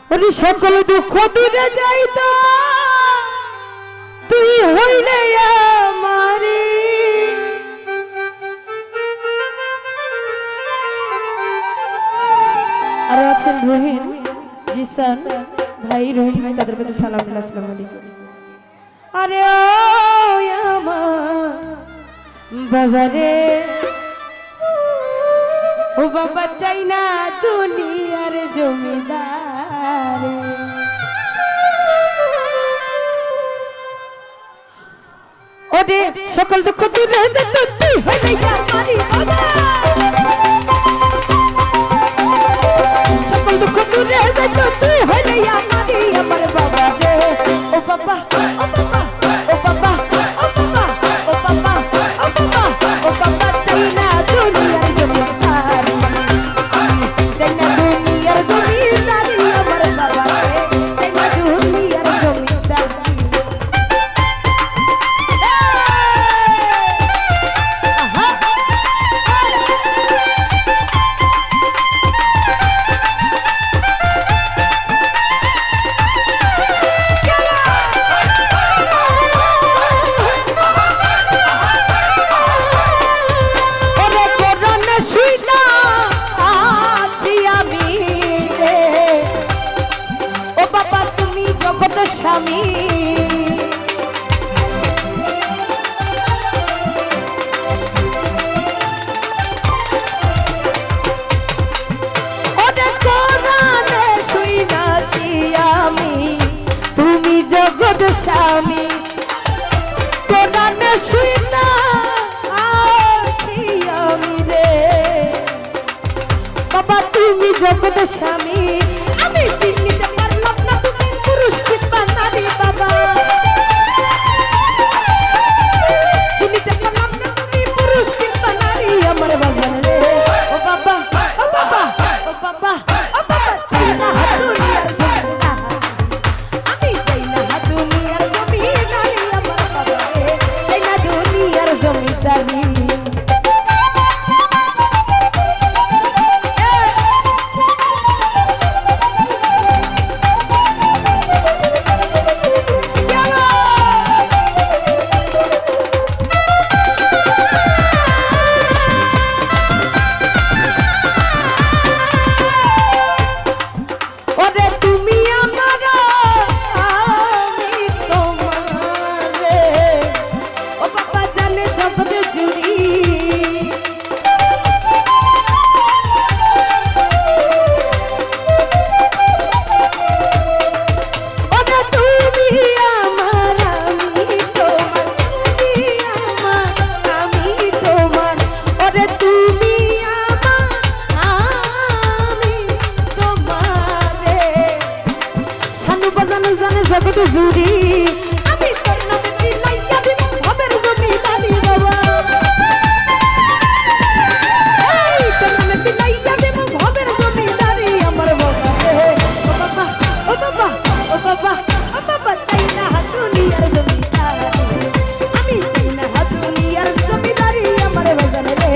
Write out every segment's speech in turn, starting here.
ওরে সকল দুঃখ দূরে যাইত তুই হইলে আমারে আর আছেন রহিম জিসান ভাই রহিম ভাই তাদের প্রতি সালাম আসসালামু আলাইকুম। আরে ও আমার বাবা রে ও বাবা চাই না দুনিয়ার জমিদার ওরে সকল দুঃখ দূরে যেত তুই হইলে আমারি বাবা সকল দুঃখ দূরে যেত তুই হইলে আমারি আমার বাবা রে ও বাবা ও বাবা ও বাবা ও বাবা ও বাবা ও বাবা ও বাবা চাই না দুনিয়ার জমিদার চাই না দুনিয়ার জমিদার আমার বাবা রে চাই না দুনিয়ার জমিদার স্বামী ওরে কোরআনে শুইনাছি আমি তুমি জগৎ স্বামী কোরআনে শুইনা আছি আমি রে বাবা তুমি জগৎ স্বামী আমি চিনিতে পারলাম না তুমি পুরুষ কিংবা নারী বাবা চিনিতে পারলাম না তুমি পুরুষ কিংবা নারী আমার বাবা রে ও বাবা ও বাবা ও বাবা ও বাবা চাই না দুনিয়ার জমিদার আমি চাই না দুনিয়ার জমিদারি আমার বাবা রে চাই না দুনিয়ার জমিদারি জগৎ জুড়ি আমি তোর নামে বিলাইয়া দিব ভবের জমিদারি বাবা এই তোর নামে বিলাইয়া দিব ভবের জমিদারি আমার বাবা ও বাবা ও বাবা ও বাবা ও বাবা চাই না দুনিয়ার জমিদারি আমি চাই না দুনিয়ার জমিদারি আমার বাবা রে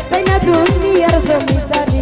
চাই না দুনিয়ার জমিদারি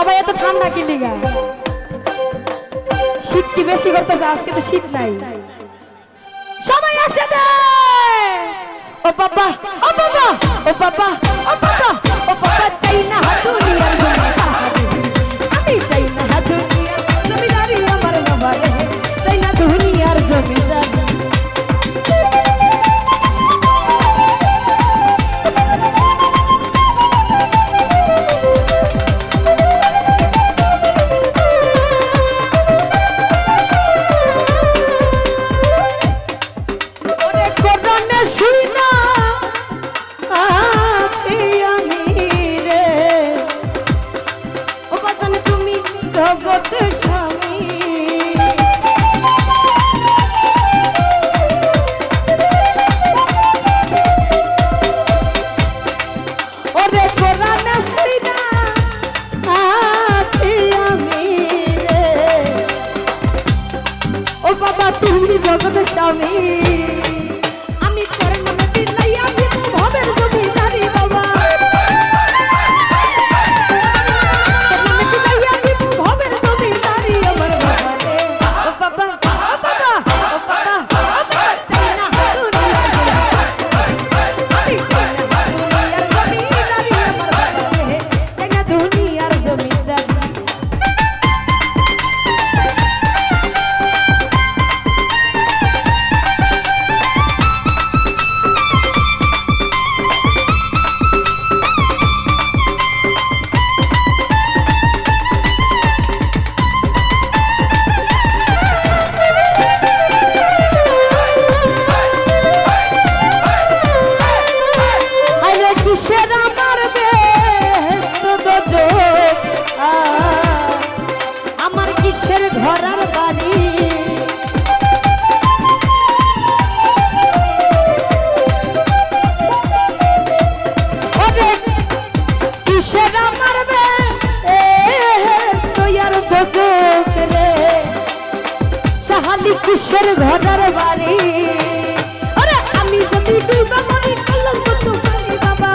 বাবা এত ঠান্ডা কি লিগা? শীত কি বেশি করতেছে? আজকে তো শীত নাই। সবাই একসাথে ও বাবা ও বাবা ও বাবা ও বাবা ও বাবা চাই না দুনিয়ার জমিদারি, আমি চাই না দুনিয়ার জমিদারি, আমার বাবা রে চাই না দুনিয়ার জমিদারি। তুমি জগৎ স্বামী, আমি তোর নামে দিলাইয়া দিব ভবের জমিদারি বাবা, তোর নামে দিলাইয়া দিব ভবের জমিদারি আমার বাবা রে। ও বাবা ও বাবা ও বাবা ও বাবা চাই না দুনিয়ার জমিদারি, আমি চাই না দুনিয়ার জমিদারি আমার বাবা রে, চাই না দুনিয়ার জমিদারি। কিসের আমার ব্যস্ত দোজক, আমার কিসের ঘরার বাড়ি, কিসের আমার ব্যস্ত দোজক রে, সাহালি কিসের ঘরার বাড়ি। আরে আমি যদি ডুবা মরি কলঙ্ক তো পারি বাবা,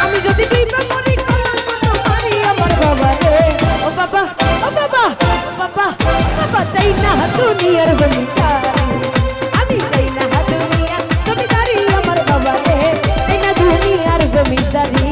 আমি যদি ডুবা মরি কলঙ্ক তো পারি আমার বাবা রে। ও বাবা ও বাবা ও বাবা ও বাবা চাই না দুনিয়ার জমিদারি, আমি চাই না দুনিয়ার জমিদারি আমার বাবা রে, চাই না দুনিয়ার জমিদারি।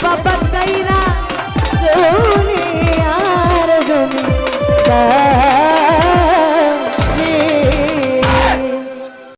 বাবা